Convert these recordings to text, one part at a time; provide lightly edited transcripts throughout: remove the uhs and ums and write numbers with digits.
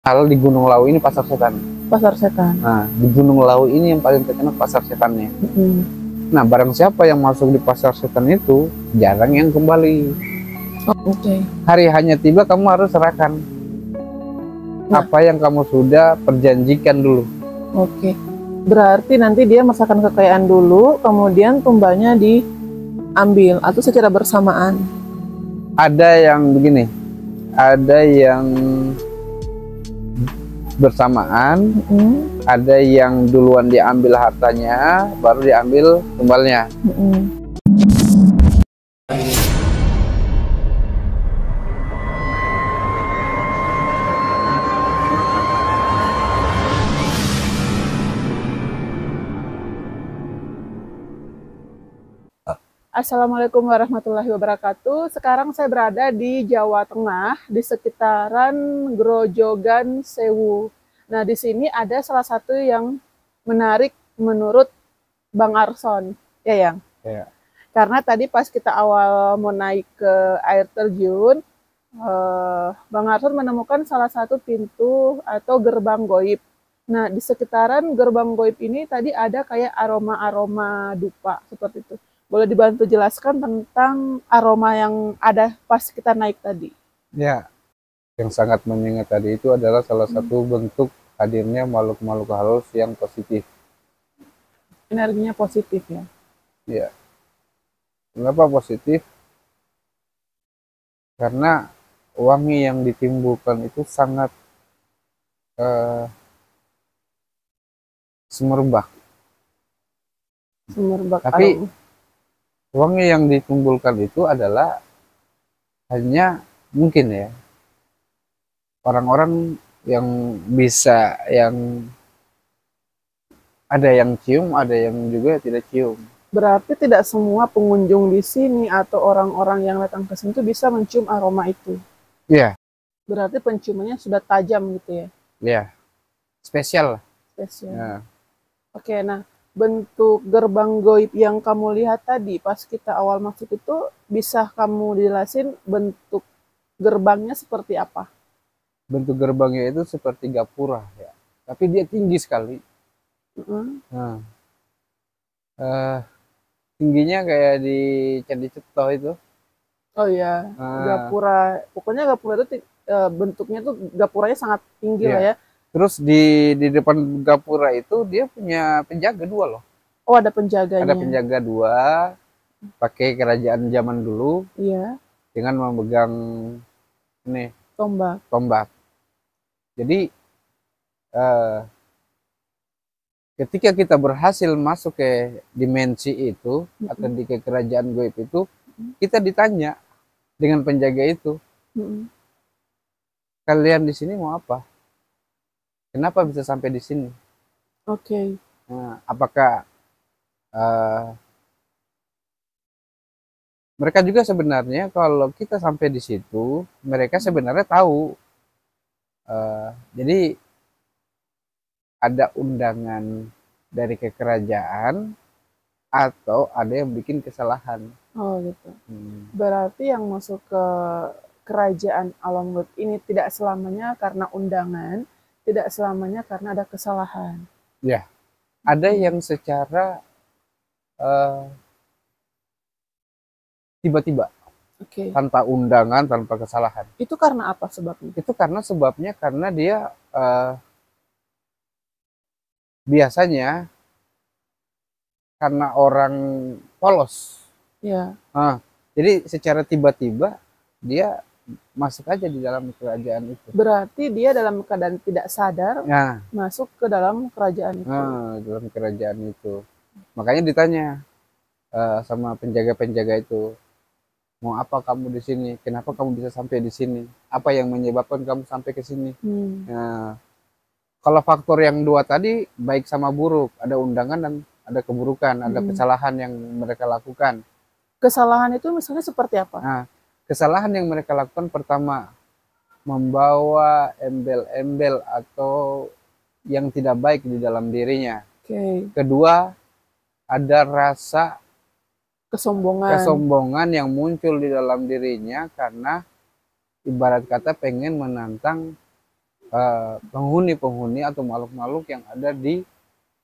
Kalau di Gunung Lawu ini pasar setan. Pasar setan. Nah, di Gunung Lawu ini yang paling terkenal pasar setannya. Nah, barang siapa yang masuk di pasar setan itu jarang yang kembali. Oke. Hari hanya tiba, kamu harus serahkan apa yang kamu sudah perjanjikan dulu. Oke. Berarti nanti dia merasakan kekayaan dulu, kemudian tumbanya diambil atau secara bersamaan. Ada yang begini, ada yang bersamaan, ada yang duluan diambil hartanya, baru diambil tumbalnya. Assalamualaikum warahmatullahi wabarakatuh. Sekarang saya berada di Jawa Tengah, di sekitaran Grojogan Sewu. Nah, di sini ada salah satu yang menarik menurut Bang Arson, ya Yang? Ya. Karena tadi pas kita awal mau naik ke air terjun, Bang Arson menemukan salah satu pintu atau gerbang goib. Nah, di sekitaran gerbang goib ini tadi ada kayak aroma-aroma dupa, seperti itu. Boleh dibantu jelaskan tentang aroma yang ada pas kita naik tadi? Ya, yang sangat menyengat tadi itu adalah salah satu bentuk hadirnya makhluk-makhluk halus yang positif. Energinya positif ya? Ya. Kenapa positif? Karena wangi yang ditimbulkan itu sangat semerbak. Semerbak. Tapi aroma. wangi yang ditimbulkan itu adalah hanya mungkin ya orang-orang yang bisa, yang ada yang cium, ada yang juga tidak cium. Berarti tidak semua pengunjung di sini atau orang-orang yang datang ke sini itu bisa mencium aroma itu. Iya. Berarti penciumannya sudah tajam gitu ya? Iya. Spesial lah. Spesial. Ya. Oke, nah bentuk gerbang goib yang kamu lihat tadi pas kita awal masuk itu bisa kamu jelasin bentuk gerbangnya seperti apa? Bentuk gerbangnya itu seperti gapura ya, tapi dia tinggi sekali. Nah, tingginya kayak di Candi Ceto itu. Oh iya, gapura. Pokoknya gapura itu bentuknya tuh gapuranya sangat tinggi lah ya. Terus di depan gapura itu dia punya penjaga dua loh. Oh, ada penjaganya. Ada penjaga dua, pakai kerajaan zaman dulu. Iya. Dengan memegang ini tombak. Jadi ketika kita berhasil masuk ke dimensi itu atau di kerajaan goib itu, kita ditanya dengan penjaga itu, kalian di sini mau apa? Kenapa bisa sampai di sini? Oke. Nah, apakah mereka juga sebenarnya kalau kita sampai di situ, mereka sebenarnya tahu. Jadi ada undangan dari kekerajaan atau ada yang bikin kesalahan. Oh gitu. Berarti yang masuk ke kerajaan alam goib ini tidak selamanya karena undangan, tidak selamanya karena ada kesalahan. Ya, ada yang secara tiba-tiba, tanpa undangan, tanpa kesalahan. Itu karena apa sebabnya? Itu karena dia biasanya karena orang polos. Ya. Jadi secara tiba-tiba dia masuk aja di dalam kerajaan itu. Berarti dia dalam keadaan tidak sadar masuk ke dalam kerajaan itu. Dalam kerajaan itu. Makanya ditanya sama penjaga-penjaga itu, mau apa kamu di sini? Kenapa kamu bisa sampai di sini? Apa yang menyebabkan kamu sampai ke sini? Nah, kalau faktor yang dua tadi baik sama buruk, ada undangan dan ada keburukan, ada kesalahan yang mereka lakukan. Kesalahan itu misalnya seperti apa? Nah, kesalahan yang mereka lakukan pertama, membawa embel-embel atau yang tidak baik di dalam dirinya. Kedua, ada rasa kesombongan yang muncul di dalam dirinya karena ibarat kata pengen menantang penghuni-penghuni atau makhluk-makhluk yang ada di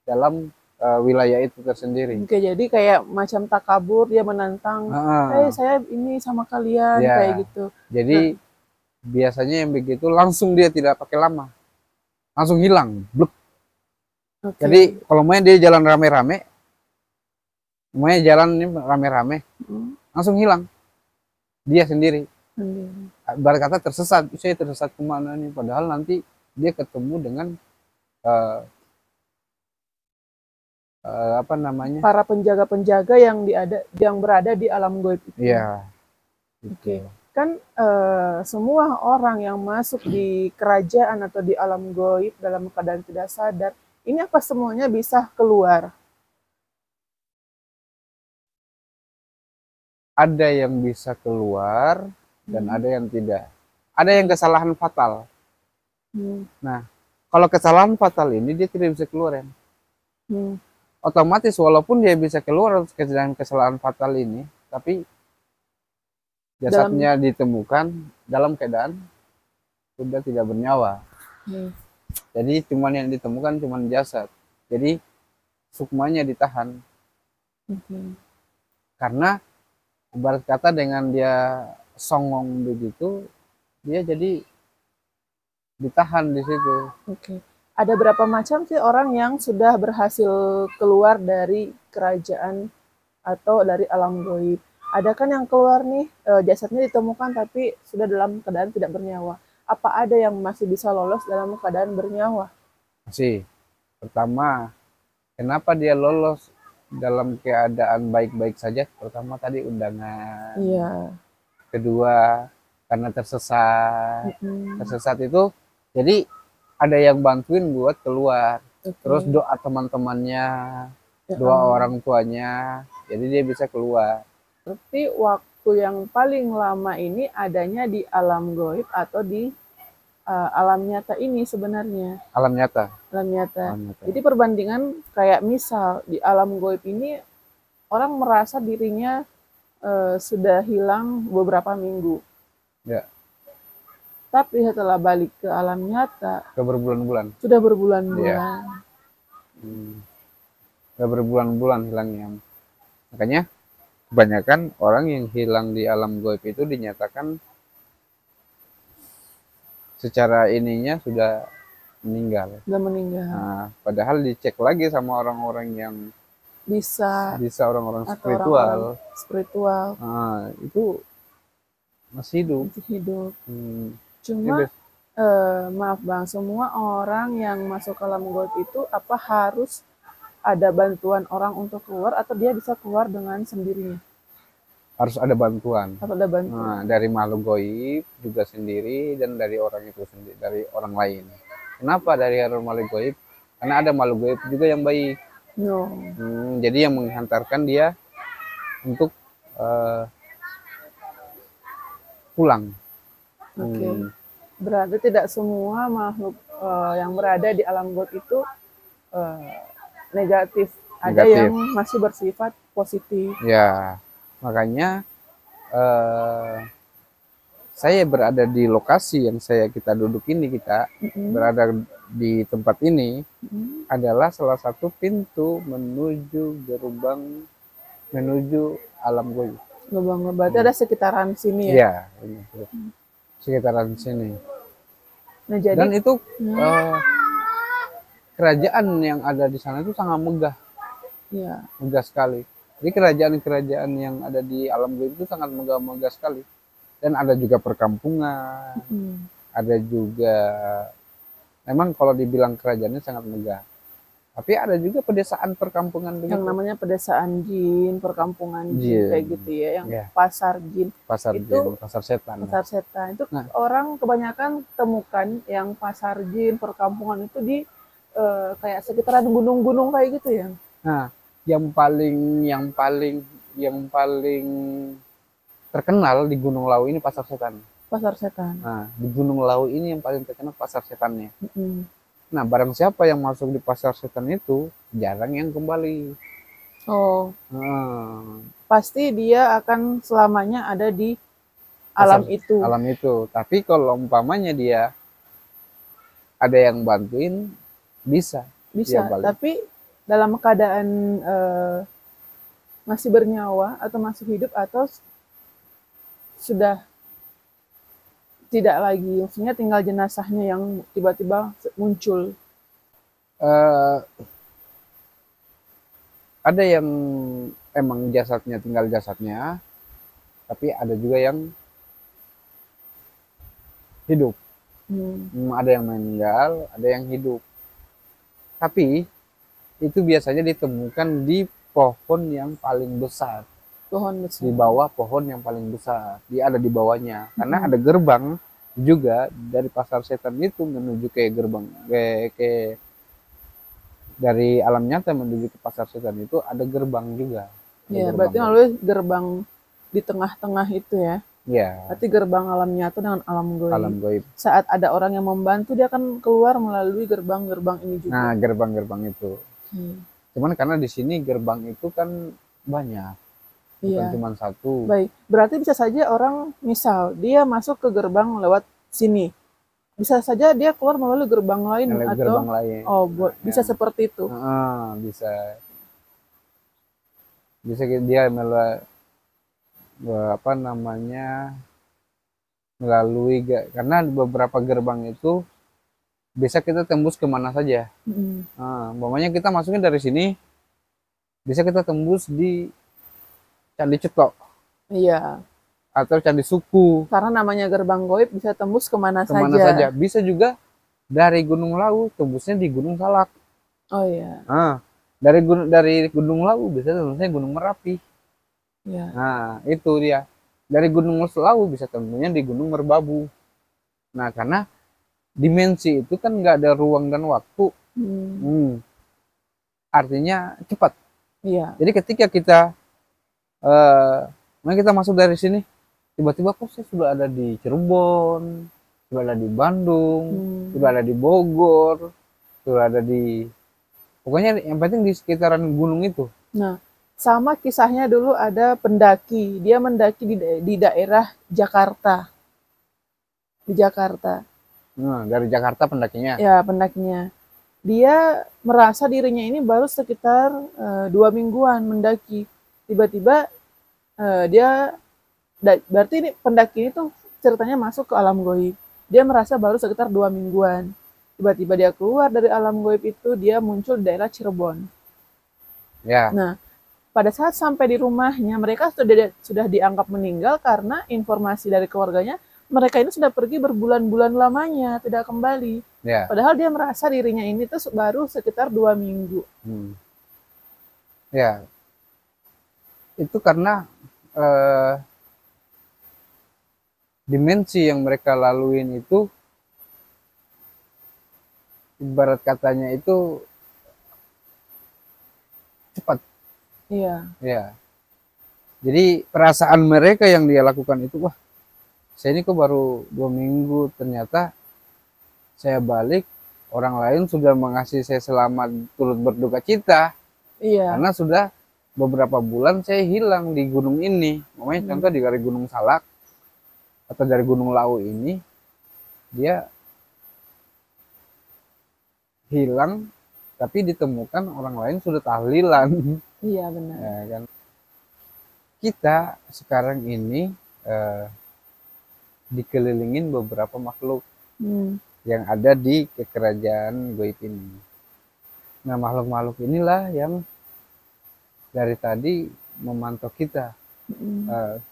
dalam wilayah itu tersendiri. Oke, jadi kayak macam takabur, dia menantang, Ah, saya ini sama kalian, kayak ya, gitu. Nah, jadi biasanya yang begitu langsung dia tidak pakai lama, langsung hilang. Bluk. oke. Jadi kalau main dia jalan rame-rame, main jalan ini rame-rame, Hmm, langsung hilang dia sendiri. sendiri. Ibarat kata tersesat, saya tersesat kemana nih? Padahal nanti dia ketemu dengan eh, apa namanya? Para penjaga-penjaga yang berada di alam gaib itu. Iya, Oke, gitu. kan semua orang yang masuk di kerajaan atau di alam gaib dalam keadaan tidak sadar, ini apa semuanya bisa keluar? Ada yang bisa keluar dan Hmm, ada yang tidak. Ada yang kesalahan fatal. hmm, Nah, kalau kesalahan fatal ini dia tidak bisa keluar ya. hmm. Otomatis walaupun dia bisa keluar dengan kesalahan fatal ini, tapi Dalam jasadnya ditemukan dalam keadaan sudah tidak bernyawa. hmm, Jadi cuman yang ditemukan cuman jasad. Jadi sukmanya ditahan oke. karena ibarat kata dengan dia songong begitu, dia jadi ditahan di situ. Oke. Ada berapa macam sih orang yang sudah berhasil keluar dari kerajaan atau dari alam gaib? Ada kan yang keluar nih, jasadnya ditemukan tapi sudah dalam keadaan tidak bernyawa. Apa ada yang masih bisa lolos dalam keadaan bernyawa? Masih pertama, kenapa dia lolos dalam keadaan baik-baik saja? Pertama tadi undangan. Iya. Kedua, karena tersesat. Mm-mm. Tersesat itu jadi ada yang bantuin buat keluar. Terus Oke. doa teman-temannya, Ya, doa orang tuanya, jadi dia bisa keluar. berarti waktu yang paling lama ini adanya di alam gaib atau di alam nyata ini sebenarnya. Alam nyata, Alam nyata. alam nyata. Jadi perbandingan kayak misal di alam gaib ini orang merasa dirinya sudah hilang beberapa minggu. Ya, Tapi setelah balik ke alam nyata, ke berbulan-bulan. sudah Ya, berbulan-bulan. ke berbulan-bulan hilangnya. Makanya kebanyakan orang yang hilang di alam gaib itu dinyatakan secara ininya sudah meninggal. Sudah meninggal. Nah, padahal dicek lagi sama orang-orang yang Bisa orang-orang atau spiritual, orang-orang spiritual nah, itu masih hidup. untuk hidup. Hmm, ini Cuma maaf Bang, semua orang yang masuk ke alam gaib itu apa harus ada bantuan orang untuk keluar atau dia bisa keluar dengan sendirinya? harus ada bantuan. Atau ada bantuan? Nah, dari makhluk goib juga sendiri dan dari orang itu sendiri, dari orang lain. Kenapa dari makhluk goib? Karena ada makhluk goib juga yang baik. No. Jadi yang menghantarkan dia untuk eh, pulang. Oke. Hmm, Berarti tidak semua makhluk yang berada di alam gaib itu eh, negatif. Ada Negatif. yang masih bersifat positif. Ya, makanya saya berada di lokasi yang kita duduk ini, kita berada di tempat ini adalah salah satu pintu menuju gerbang menuju alam goib. Gerbang berarti ada sekitaran sini ya. Iya, ini, sekitaran sini. Nah jadi Dan itu kerajaan yang ada di sana itu sangat megah, ya megah sekali. Jadi kerajaan-kerajaan yang ada di alam goib itu sangat megah-megah sekali. Dan ada juga perkampungan, ada juga, memang kalau dibilang kerajaannya sangat megah. Tapi ada juga pedesaan perkampungan begitu. yang namanya pedesaan jin, perkampungan jin, kayak gitu ya, yang pasar jin. Pasar itu jin, pasar setan. Pasar setan. Itu orang kebanyakan temukan yang pasar jin, perkampungan itu di kayak sekitaran gunung-gunung kayak gitu ya. Nah, yang paling terkenal di Gunung Lawu ini pasar setan. Pasar setan. Nah, di Gunung Lawu ini yang paling terkenal pasar setannya. Nah, barang siapa yang masuk di pasar setan itu jarang yang kembali. Oh. Pasti dia akan selamanya ada di alam itu. Alam itu. Tapi kalau umpamanya dia ada yang bantuin, bisa dia bisa. balik. Tapi dalam keadaan masih bernyawa atau masih hidup atau sudah tidak lagi, maksudnya tinggal jenazahnya yang tiba-tiba muncul. Eh, ada yang emang jasadnya tinggal jasadnya, tapi ada juga yang hidup. Ada yang meninggal, ada yang hidup. Tapi itu biasanya ditemukan di pohon yang paling besar, Pohon besar. di bawah pohon yang paling besar. Dia ada di bawahnya, karena ada gerbang juga dari pasar setan itu menuju ke gerbang ke dari alam nyata menuju ke pasar setan itu ada gerbang juga. Ada Ya, gerbang berarti juga. melalui gerbang di tengah-tengah itu ya. Ya, Berarti gerbang alam nyata dengan alam goib. alam goib. Saat ada orang yang membantu, dia akan keluar melalui gerbang-gerbang ini Nah, juga. gerbang-gerbang itu. Cuman karena di sini gerbang itu kan banyak, bukan Iya. cuma satu. Baik, berarti bisa saja orang, misal dia masuk ke gerbang lewat sini, bisa saja dia keluar melalui gerbang lain Lewat atau gerbang lain. bisa seperti itu. Bisa. Bisa dia apa namanya melalui karena beberapa gerbang itu bisa kita tembus kemana saja. Umpamanya kita masuknya dari sini, bisa kita tembus di Candi Cetok Iya, atau Candi Suku, karena namanya gerbang goib bisa tembus kemana kemana saja. saja. Bisa juga dari Gunung Lawu tembusnya di Gunung Salak. Oh iya, Dari Gunung Lawu bisa tembusnya Gunung Merapi. iya. Nah, itu dia. Dari Gunung Lawu bisa tembusnya di Gunung Merbabu. Nah, karena dimensi itu kan nggak ada ruang dan waktu. Artinya cepat. Iya, Jadi ketika kita kita masuk dari sini, tiba-tiba kok saya sudah ada di Cirebon, sudah ada di Bandung, sudah ada di Bogor, sudah ada di pokoknya yang penting di sekitaran gunung itu. nah sama kisahnya dulu ada pendaki, dia mendaki di daerah Jakarta. Di Jakarta. Dari Jakarta pendakinya. Ya, pendakinya. Dia merasa dirinya ini baru sekitar 2 mingguan mendaki. Tiba-tiba dia, berarti ini pendaki itu ceritanya masuk ke alam goib. Dia merasa baru sekitar 2 mingguan. Tiba-tiba dia keluar dari alam goib itu, dia muncul di daerah Cirebon. Ya. Nah, pada saat sampai di rumahnya, mereka sudah dianggap meninggal karena informasi dari keluarganya, mereka ini sudah pergi berbulan-bulan lamanya, tidak kembali. Ya. Padahal dia merasa dirinya ini tuh baru sekitar 2 minggu. Ya, itu karena dimensi yang mereka laluin itu ibarat katanya itu cepat. Iya. Ya. Jadi perasaan mereka yang dia lakukan itu, wah, saya ini kok baru 2 minggu, ternyata saya balik, orang lain sudah mengasih saya selamat turut berduka cita. Iya. Karena sudah beberapa bulan saya hilang di gunung ini. Makanya contoh dari Gunung Salak atau dari Gunung Lawu ini, dia hilang tapi ditemukan orang lain sudah tahlilan. Iya, benar. Ya, kan? Kita sekarang ini dikelilingin beberapa makhluk yang ada di kerajaan goib ini. Nah, makhluk-makhluk inilah yang dari tadi memantau kita.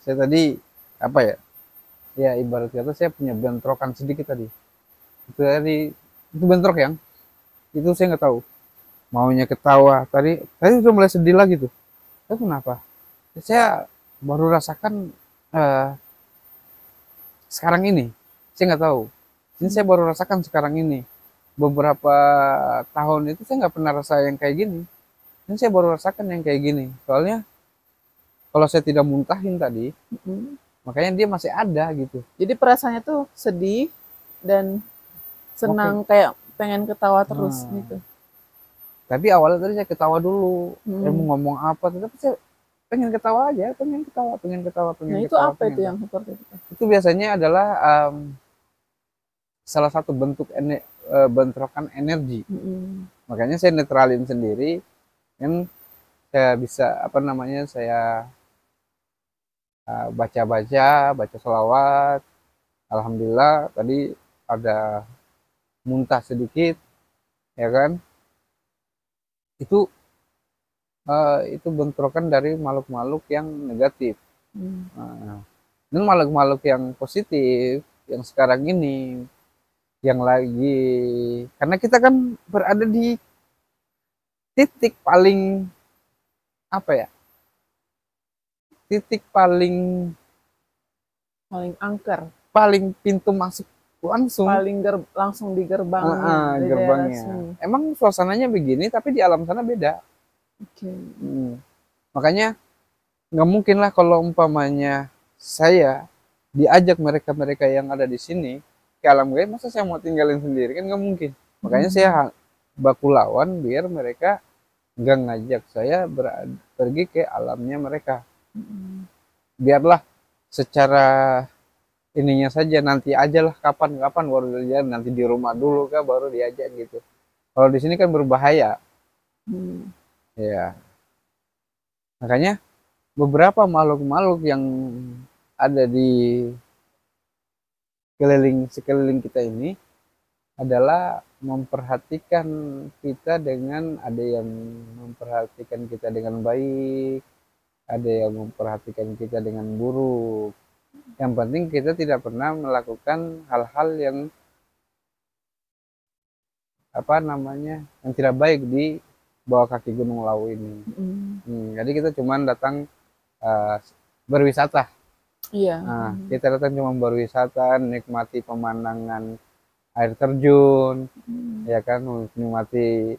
Saya tadi apa ya? Ya ibarat kata saya punya bentrokan sedikit tadi. Itu bentrok yang itu saya nggak tahu. Maunya ketawa tadi sudah mulai sedih lagi tuh. Tapi kenapa? Saya baru rasakan sekarang ini. Saya nggak tahu. Ini saya baru rasakan sekarang ini. Beberapa tahun itu saya nggak pernah rasa yang kayak gini. Ini saya baru rasakan yang kayak gini. Soalnya kalau saya tidak muntahin tadi, makanya dia masih ada gitu. Jadi perasaannya tuh sedih dan senang, kayak pengen ketawa terus gitu. Tapi awalnya tadi saya ketawa dulu. Saya mau ngomong apa, tapi saya pengen ketawa aja, pengen ketawa. Nah, itu apa itu yang seperti itu? Itu biasanya adalah salah satu bentuk bentrokan energi. Mm-mm. Makanya saya netralin sendiri, kan saya bisa apa namanya, saya baca sholawat. Alhamdulillah tadi ada muntah sedikit, ya kan? Itu bentrokan dari makhluk-makhluk yang negatif. Mm. Nah, dan makhluk-makhluk yang positif yang sekarang ini, yang lagi, karena kita kan berada di titik paling apa ya, titik paling Paling angker, paling pintu masuk langsung. paling langsung di gerbangnya, di daerah Gerbangnya. sini. Emang suasananya begini, tapi di alam sana beda. Oke. Makanya nggak mungkin lah kalau umpamanya saya diajak mereka-mereka yang ada di sini ke alam gaib, masa saya mau tinggalin sendiri, kan nggak mungkin. Makanya saya baku lawan biar mereka nggak ngajak saya pergi ke alamnya mereka. Biarlah secara ininya saja, nanti aja lah, kapan-kapan baru dia, nanti di rumah dulu kah baru diajak gitu. Kalau di sini kan berbahaya. Ya, makanya beberapa makhluk-makhluk yang ada di sekeliling kita ini adalah memperhatikan kita dengan, ada yang memperhatikan kita dengan baik, ada yang memperhatikan kita dengan buruk. Yang penting kita tidak pernah melakukan hal-hal yang apa namanya, yang tidak baik di bawah kaki Gunung Lawu ini. Jadi kita cuma datang berwisata. Iya. Kita datang cuma berwisata, nikmati pemandangan air terjun, ya kan, menikmati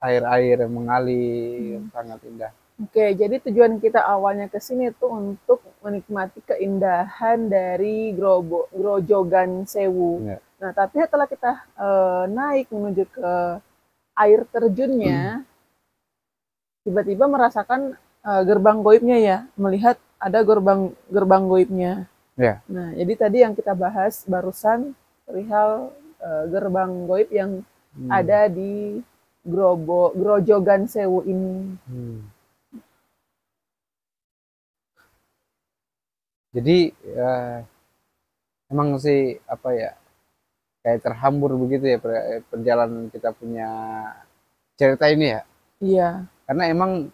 air-air yang mengalir, sangat indah. Oke, jadi tujuan kita awalnya ke sini tuh untuk menikmati keindahan dari Grojogan Sewu. Ya. Nah, tapi setelah kita naik menuju ke air terjunnya, tiba-tiba merasakan gerbang goibnya ya, melihat ada gerbang goibnya. Ya. Nah, jadi tadi yang kita bahas barusan perihal gerbang goib yang ada di Grojogan Sewu ini. Jadi emang sih apa ya, kayak terhambur begitu ya perjalanan kita punya cerita ini ya. Iya. Karena emang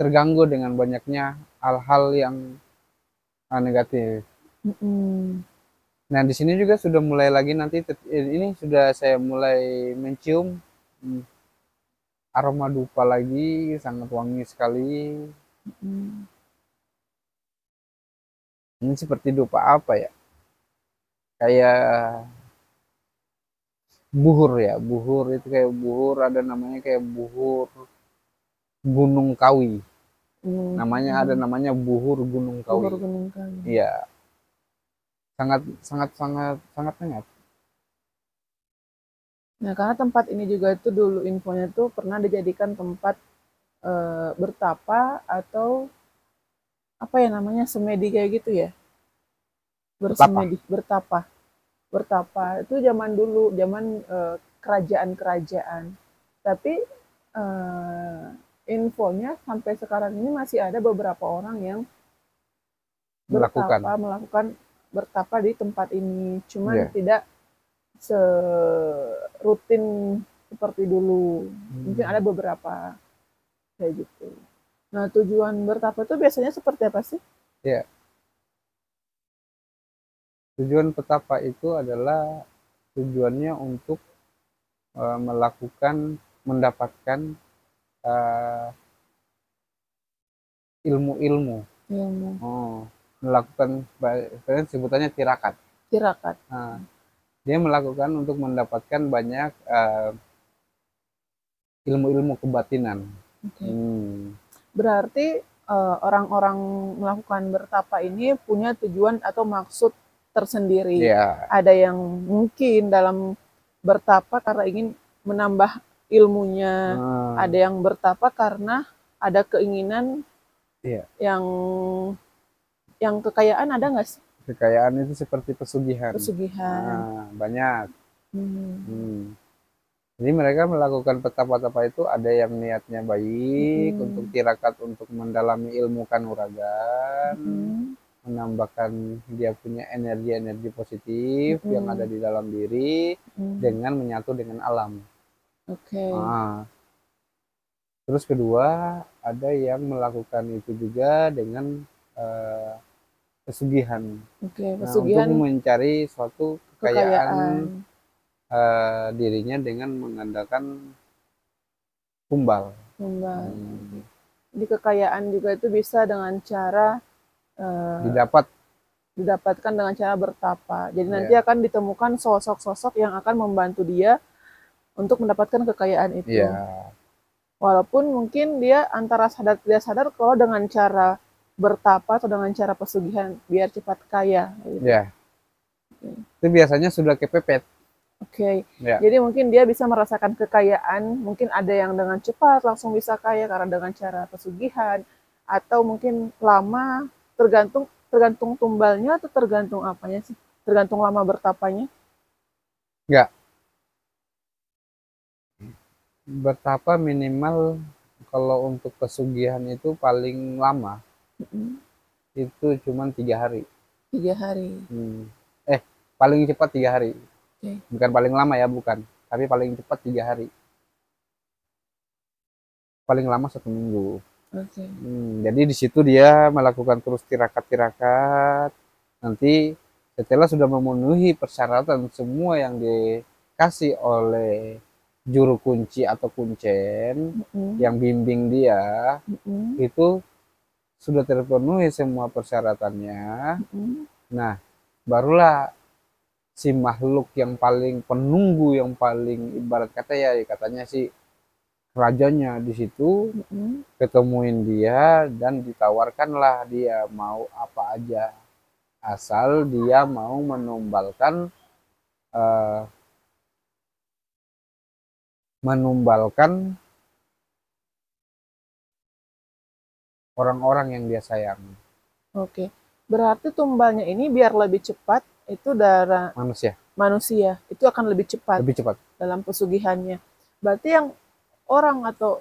terganggu dengan banyaknya hal-hal yang negatif. Nah di sini juga sudah mulai lagi, nanti ini sudah saya mulai mencium aroma dupa lagi, sangat wangi sekali. Ini seperti dupa apa ya? Kayak buhur ya, buhur itu kayak buhur, ada namanya kayak buhur Gunung Kawi. Namanya ada namanya buhur Gunung Kawi. Buhur Gunung Kawi. Iya. Sangat hangat. Nah, karena tempat ini juga itu dulu infonya tuh pernah dijadikan tempat bertapa atau apa ya namanya, semedi kayak gitu ya. Bersemedi, bertapa itu zaman dulu, zaman kerajaan-kerajaan. Tapi infonya sampai sekarang ini masih ada beberapa orang yang melakukan bertapa di tempat ini, cuman tidak serutin seperti dulu. Mungkin ada beberapa kayak gitu. Nah, tujuan bertapa itu biasanya seperti apa sih? Ya. Tujuan bertapa itu adalah tujuannya untuk mendapatkan ilmu-ilmu. Melakukan, sebutannya tirakat. Nah, dia melakukan untuk mendapatkan banyak ilmu-ilmu kebatinan. Berarti orang-orang melakukan bertapa ini punya tujuan atau maksud tersendiri. Ada yang mungkin dalam bertapa karena ingin menambah ilmunya, ada yang bertapa karena ada keinginan yang kekayaan, ada nggak sih? Kekayaan itu seperti pesugihan. Pesugihan. Banyak. Hmm. Jadi mereka melakukan petapa-tapa itu ada yang niatnya baik untuk tirakat, untuk mendalami ilmu kanuragan, menambahkan dia punya energi-energi positif yang ada di dalam diri dengan menyatu dengan alam. Oke. Nah, terus kedua, ada yang melakukan itu juga dengan eh, pesugihan. Oke, Nah, untuk pesugihan mencari suatu kekayaan kekayaan. dirinya dengan mengandalkan tumbal. Tumbal. Hmm, Jadi kekayaan juga itu bisa dengan cara didapat didapatkan dengan cara bertapa. Jadi nanti ya, akan ditemukan sosok-sosok yang akan membantu dia untuk mendapatkan kekayaan itu. ya, Walaupun mungkin dia antara sadar tidak sadar kalau dengan cara bertapa atau dengan cara pesugihan biar cepat kaya gitu. ya. Itu biasanya sudah kepepet. Oke, Ya, jadi mungkin dia bisa merasakan kekayaan, mungkin ada yang dengan cepat langsung bisa kaya karena dengan cara pesugihan, atau mungkin lama, tergantung tergantung tumbalnya atau tergantung apanya sih? Tergantung lama bertapanya. enggak. Bertapa minimal kalau untuk pesugihan itu paling lama itu cuma 3 hari. 3 hari. Hmm. Paling cepat 3 hari. Oke. Bukan paling lama ya, bukan. Tapi paling cepat 3 hari. Paling lama 1 minggu. Oke. Jadi di situ dia melakukan terus tirakat-tirakat. Nanti setelah sudah memenuhi persyaratan semua yang dikasih oleh juru kunci atau kuncen yang bimbing dia, itu sudah terpenuhi semua persyaratannya. Nah, barulah si makhluk yang paling penunggu, yang paling ibarat kata ya katanya sih rajanya di situ ketemuin dia dan ditawarkanlah dia mau apa aja asal dia mau eh, menumbalkan orang-orang yang dia sayang. Oke. Berarti tumbalnya ini biar lebih cepat itu darah Manusia manusia itu akan lebih cepat lebih cepat. dalam pesugihannya. Berarti yang orang atau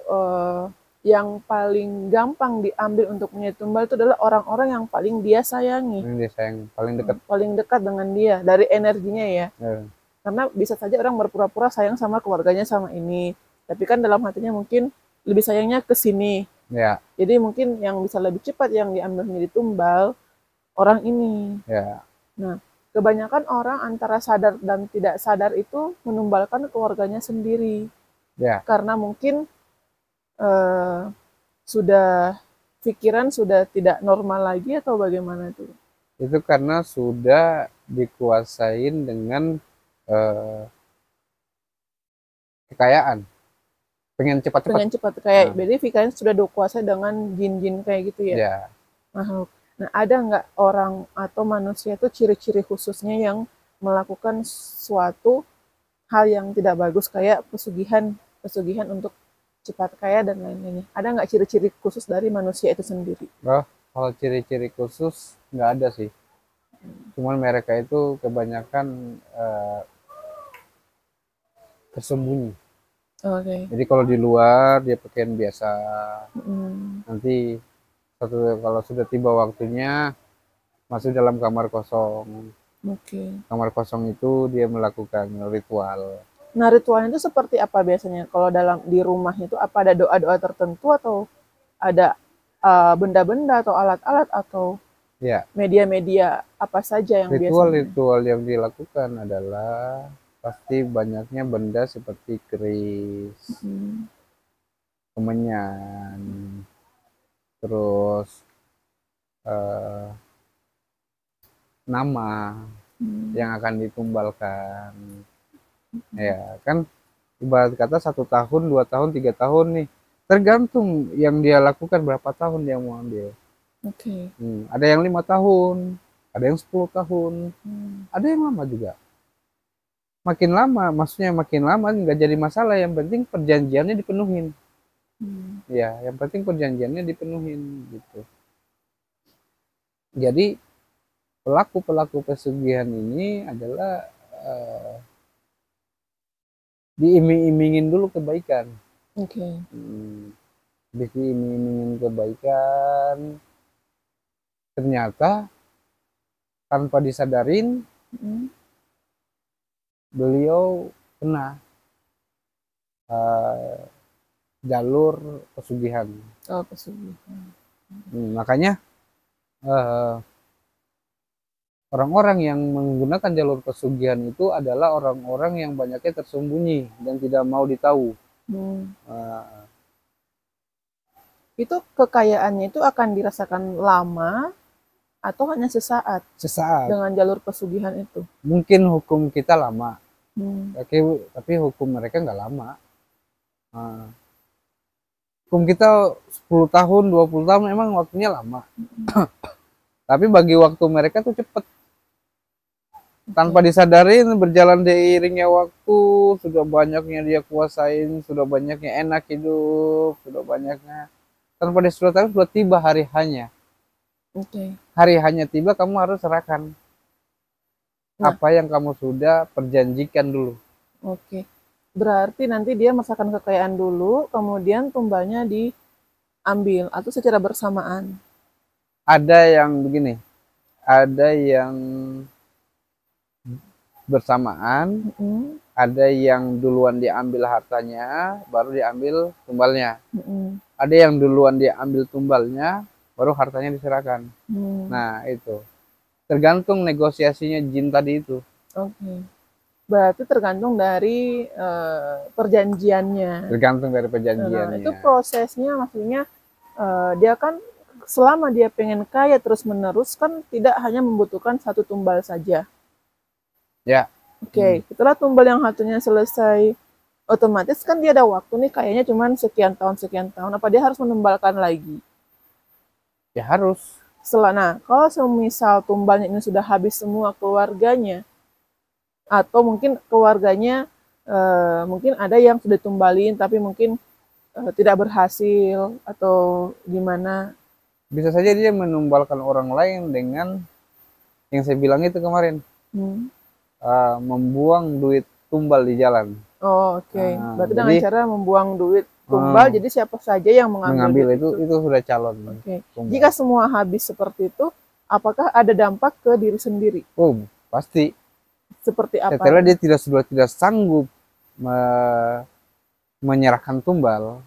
yang paling gampang diambil untuk menjadi tumbal itu adalah orang-orang yang paling dia sayangi, Yang dia sayang paling dekat. paling dekat dengan dia dari energinya ya. Ya, Karena bisa saja orang berpura-pura sayang sama keluarganya sama ini, tapi kan dalam hatinya mungkin lebih sayangnya ke sini. ya, Jadi mungkin yang bisa lebih cepat yang diambil menjadi tumbal orang ini. ya, Nah, kebanyakan orang antara sadar dan tidak sadar itu menumbalkan keluarganya sendiri. ya. Karena mungkin eh, sudah pikiran sudah tidak normal lagi atau bagaimana itu? Itu karena sudah dikuasain dengan eh, kekayaan, pengen cepat-cepat. Pengen cepat kayak, Nah, jadi pikiran sudah dikuasai dengan jin-jin kayak gitu ya, ya, makhluk. Nah, ada nggak orang atau manusia itu ciri-ciri khususnya yang melakukan suatu hal yang tidak bagus kayak pesugihan, pesugihan untuk cepat kaya dan lain-lainnya. Ada nggak ciri-ciri khusus dari manusia itu sendiri? oh, kalau ciri-ciri khusus nggak ada sih. Cuman mereka itu kebanyakan tersembunyi. Oke. Jadi kalau di luar dia pakaian biasa. Mm, Nanti kalau sudah tiba waktunya masuk dalam kamar kosong. oke. Kamar kosong itu dia melakukan ritual. Nah, ritualnya itu seperti apa biasanya? Kalau dalam di rumah itu apa ada doa-doa tertentu atau ada benda-benda atau alat-alat atau Ya, media-media apa saja yang biasanya? ritual-ritual yang dilakukan adalah pasti banyaknya benda seperti keris, Hmm. kemenyan, terus eh, nama yang akan ditumbalkan. Ya, kan ibarat kata 1 tahun, 2 tahun, 3 tahun nih. Tergantung yang dia lakukan berapa tahun dia mau ambil. Oke. Ada yang 5 tahun, ada yang 10 tahun, Hmm. ada yang lama juga. Makin lama, maksudnya makin lama nggak jadi masalah. Yang penting perjanjiannya dipenuhin. Hmm. Ya, yang penting perjanjiannya dipenuhin gitu. Jadi pelaku-pelaku pesugihan ini adalah diiming-imingin dulu kebaikan. Oke. Diiming-imingin kebaikan, ternyata tanpa disadarin Mm. beliau kena eh, jalur pesugihan. Oh, pesugihan. Makanya eh, orang-orang yang menggunakan jalur pesugihan itu adalah orang-orang yang banyaknya tersembunyi dan tidak mau ditahu. Eh, Itu kekayaannya itu akan dirasakan lama atau hanya sesaat sesaat. dengan jalur pesugihan itu? Mungkin hukum kita lama, Hmm. tapi hukum mereka nggak lama. Hukum kita 10 tahun, 20 tahun memang waktunya lama. Tapi bagi waktu mereka tuh cepet. Tanpa disadarin, berjalan diiringnya waktu, sudah banyaknya dia kuasain, sudah banyaknya enak hidup, sudah banyaknya. Tanpa disadarin sudah tiba hari hanya. Oke. Hari hanya tiba, kamu harus serahkan apa yang kamu sudah perjanjikan dulu. Oke. Berarti nanti dia merasakan kekayaan dulu, kemudian tumbalnya diambil atau secara bersamaan. Ada yang begini, ada yang bersamaan, ada yang duluan diambil hartanya, baru diambil tumbalnya. Ada yang duluan diambil tumbalnya, baru hartanya diserahkan. Nah, itu. Tergantung negosiasinya jin tadi itu. Oke. Berarti tergantung dari perjanjiannya. Tergantung dari perjanjiannya. Nah, itu prosesnya maksudnya dia kan selama dia pengen kaya terus-menerus kan tidak hanya membutuhkan satu tumbal saja. Ya. Oke, setelah tumbal yang satunya selesai, otomatis kan dia ada waktu nih kayaknya cuman sekian tahun. Apa dia harus menumbalkan lagi? Ya harus. Nah, kalau semisal tumbalnya ini sudah habis semua keluarganya, atau mungkin keluarganya mungkin ada yang sudah tumbalin tapi mungkin tidak berhasil atau gimana? Bisa saja dia menumbalkan orang lain dengan yang saya bilang itu kemarin. Membuang duit tumbal di jalan. Oh, oke. Berarti dengan cara membuang duit tumbal, jadi siapa saja yang mengambil itu sudah calon. Oke. Jika semua habis seperti itu, apakah ada dampak ke diri sendiri? Oh, pasti. Seperti apa? Setelah dia sudah tidak sanggup menyerahkan tumbal,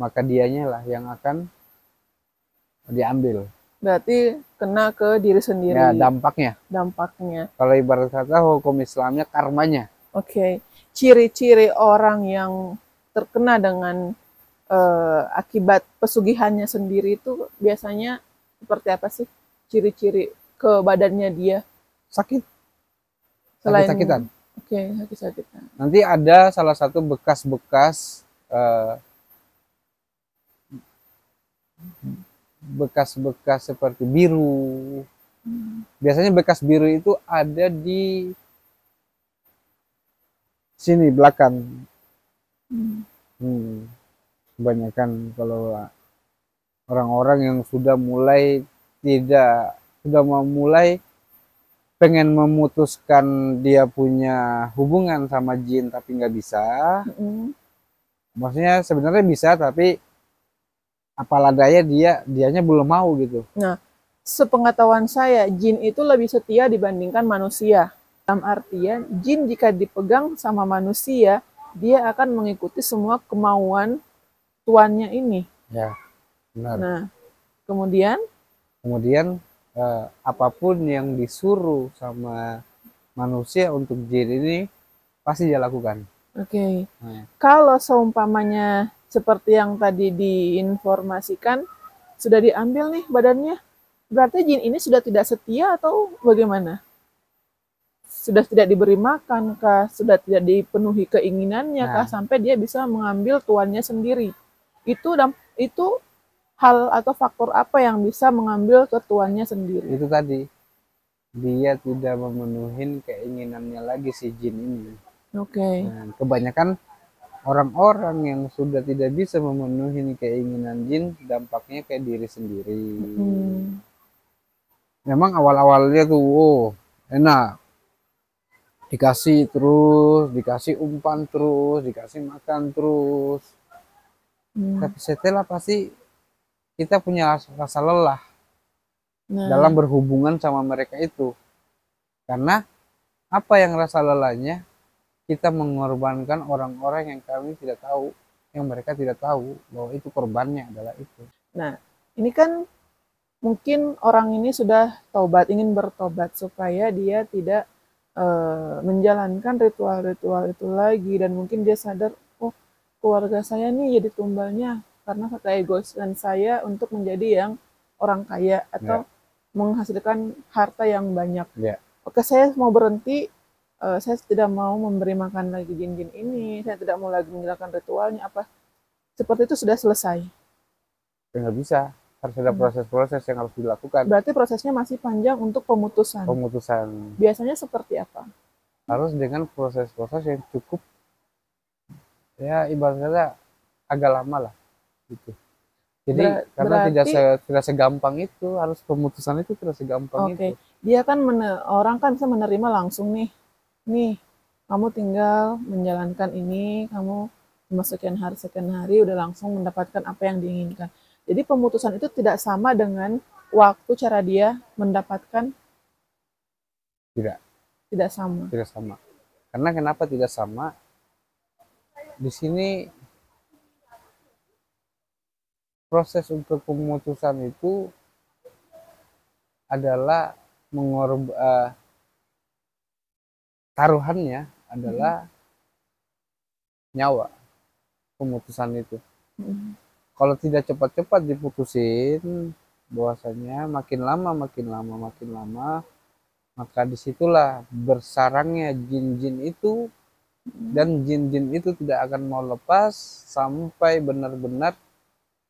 maka dianya lah yang akan diambil. Berarti kena ke diri sendiri. Ya, dampaknya. Kalau ibarat kata hukum Islamnya karmanya. Oke. Ciri-ciri orang yang terkena dengan akibat pesugihannya sendiri itu biasanya seperti apa sih? Ciri-ciri ke badannya dia? Sakit. Sakit-sakitan. Oke, sakit-sakitan. Nanti ada salah satu bekas-bekas seperti biru. Biasanya bekas biru itu ada di sini belakang. Kebanyakan kalau orang-orang yang sudah mulai pengen memutuskan dia punya hubungan sama jin tapi nggak bisa. Maksudnya sebenarnya bisa tapi apalah daya dianya belum mau gitu. Nah, sepengetahuan saya, jin itu lebih setia dibandingkan manusia. Dalam artian, jin jika dipegang sama manusia, dia akan mengikuti semua kemauan tuannya ini. Ya, benar. Nah, kemudian apapun yang disuruh sama manusia untuk jin ini pasti dia lakukan. Oke. Kalau seumpamanya seperti yang tadi diinformasikan, sudah diambil nih badannya, berarti jin ini sudah tidak setia atau bagaimana? Sudah tidak diberi makan kah? Sudah tidak dipenuhi keinginannya kah? Sampai dia bisa mengambil tuannya sendiri. Itu hal atau faktor apa yang bisa mengambil ke tuannya sendiri? Itu tadi, dia tidak memenuhi keinginannya lagi si jin ini. Oke. Nah, kebanyakan orang-orang yang sudah tidak bisa memenuhi keinginan jin, dampaknya kayak diri sendiri. Memang awal-awalnya tuh enak, dikasih terus, dikasih umpan terus, dikasih makan terus. Tapi setelah pasti kita punya rasa lelah dalam Nah, berhubungan sama mereka itu. Karena apa yang rasa lelahnya? Kita mengorbankan orang-orang yang kami tidak tahu, yang mereka tidak tahu bahwa itu korbannya adalah itu. nah, ini kan mungkin orang ini sudah taubat, ingin bertobat supaya dia tidak menjalankan ritual-ritual itu lagi, dan mungkin dia sadar, oh keluarga saya nih jadi tumbalnya karena keegoisan saya untuk menjadi yang orang kaya Ya, atau menghasilkan harta yang banyak. ya, Oke, saya mau berhenti, saya tidak mau memberi makan lagi jin-jin ini, saya tidak mau lagi menjalankan ritualnya, apa seperti itu sudah selesai. nggak bisa. Harus ada proses-proses yang harus dilakukan. Berarti prosesnya masih panjang untuk pemutusan. Pemutusan Biasanya seperti apa? harus dengan proses-proses yang cukup, ya ibaratnya agak lama lah gitu. Jadi karena Berarti tidak segampang itu, harus pemutusan itu tidak segampang oke, itu. dia kan orang kan bisa menerima langsung nih. Nih, kamu tinggal menjalankan ini, kamu sekian hari udah langsung mendapatkan apa yang diinginkan. Jadi pemutusan itu tidak sama dengan waktu cara dia mendapatkan, Tidak, tidak sama. tidak sama. Karena kenapa tidak sama? Di sini proses untuk pemutusan itu adalah taruhannya adalah nyawa pemutusan itu. Mm. Kalau tidak cepat-cepat diputusin, bahwasanya makin lama, maka disitulah bersarangnya jin-jin itu, dan jin-jin itu tidak akan mau lepas sampai benar-benar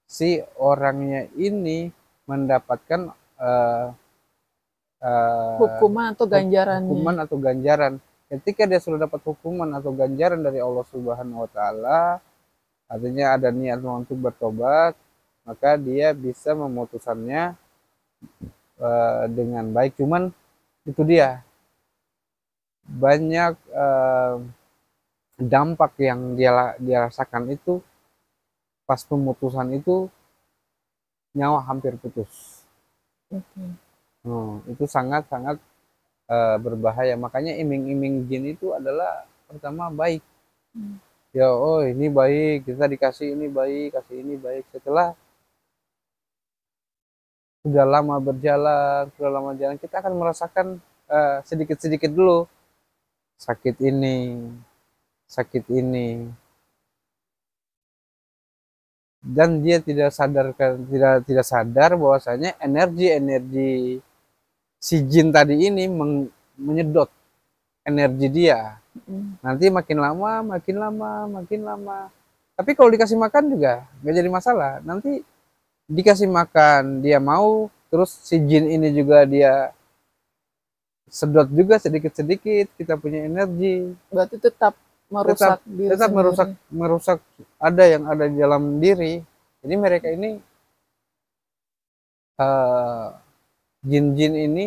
si orangnya ini mendapatkan Hukuman atau ganjarannya. hukuman atau ganjaran. Ketika dia sudah dapat hukuman atau ganjaran dari Allah Subhanahu wa taala, artinya ada niat untuk bertobat, maka dia bisa memutusannya dengan baik. Cuman itu dia, banyak dampak yang dia rasakan itu pas pemutusan itu, nyawa hampir putus. Okay. Itu sangat-sangat berbahaya. Makanya iming-iming jin itu adalah pertama baik. Ya, oh ini baik, kita dikasih ini baik, kasih ini baik. Setelah sudah lama berjalan, kita akan merasakan sedikit-sedikit dulu sakit ini, dan dia tidak sadar bahwasanya energi si jin tadi ini menyedot energi dia. Nanti makin lama. Tapi kalau dikasih makan juga nggak jadi masalah. Nanti dikasih makan dia mau, terus si jin ini juga dia sedot juga sedikit-sedikit, kita punya energi. Berarti tetap merusak diri tetap sendiri. merusak ada yang ada di dalam diri. Jadi mereka ini jin-jin ini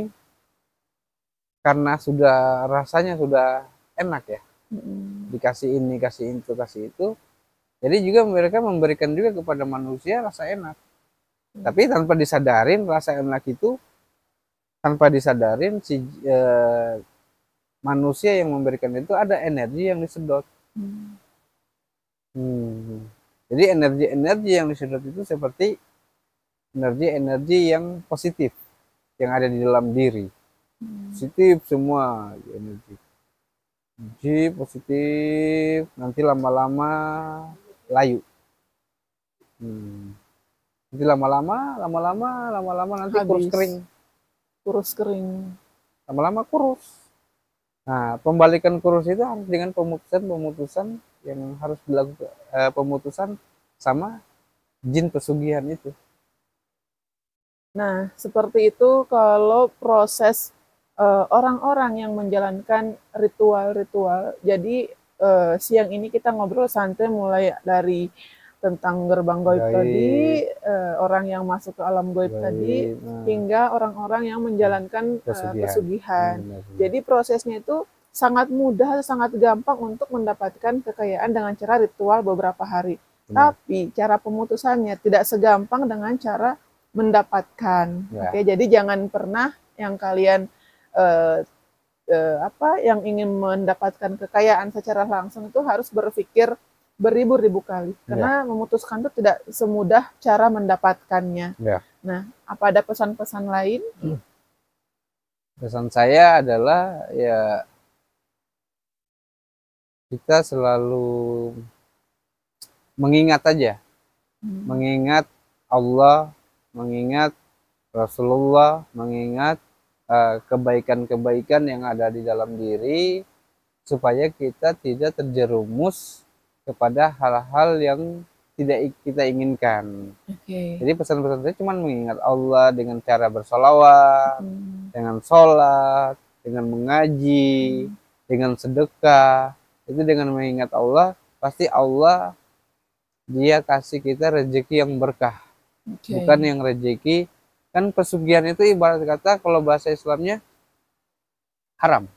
karena sudah rasanya sudah enak ya, dikasih ini, kasih itu, jadi juga mereka memberikan juga kepada manusia rasa enak. Tapi tanpa disadarin rasa enak itu, tanpa disadarin si manusia yang memberikan itu ada energi yang disedot. Jadi energi-energi yang disedot itu seperti energi-energi yang positif yang ada di dalam diri. Positif semua energi. Positif, nanti lama-lama layu. Nanti lama-lama nanti Habis. kurus kering. Lama-lama kurus. Nah, pembalikan kurus itu harus dengan pemutusan yang harus dilakukan, pemutusan sama jin pesugihan itu. Nah, seperti itu kalau proses orang-orang yang menjalankan ritual-ritual. Jadi siang ini kita ngobrol santai mulai dari tentang gerbang goib tadi, orang yang masuk ke alam goib tadi, hingga orang-orang yang menjalankan pesugihan. Jadi prosesnya itu sangat mudah, sangat gampang untuk mendapatkan kekayaan dengan cara ritual beberapa hari. Benar. Tapi cara pemutusannya tidak segampang dengan cara mendapatkan. Ya. Oke, jadi jangan pernah yang kalian yang ingin mendapatkan kekayaan secara langsung itu harus berpikir beribu-ribu kali, karena memutuskan itu tidak semudah cara mendapatkannya. Ya. Nah, apa ada pesan-pesan lain? Pesan saya adalah ya kita selalu mengingat aja, mengingat Allah, mengingat Rasulullah, mengingat kebaikan-kebaikan yang ada di dalam diri, supaya kita tidak terjerumus kepada hal-hal yang tidak kita inginkan. Jadi pesan-pesan saya cuma mengingat Allah dengan cara bersolawat, dengan sholat, dengan mengaji, dengan sedekah. Itu dengan mengingat Allah, pasti Allah dia kasih kita rezeki yang berkah, bukan yang rezeki. Kan pesugihan itu ibarat kata kalau bahasa Islamnya haram.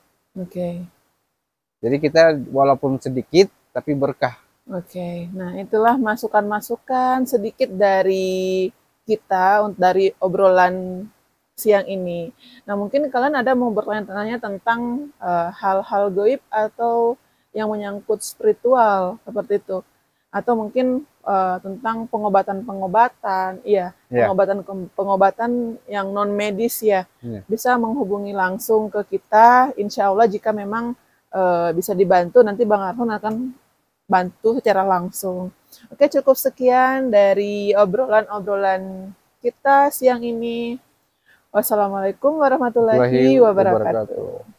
Jadi kita walaupun sedikit tapi berkah. Nah itulah masukan-masukan sedikit dari kita dari obrolan siang ini. Nah mungkin kalian ada mau bertanya-tanya tentang hal-hal gaib atau yang menyangkut spiritual seperti itu, atau mungkin tentang pengobatan-pengobatan, pengobatan yang non medis bisa menghubungi langsung ke kita. Insya Allah jika memang bisa dibantu, nanti Bang Arhun akan bantu secara langsung. Oke, cukup sekian dari obrolan-obrolan kita siang ini. Wassalamualaikum warahmatullahi wabarakatuh.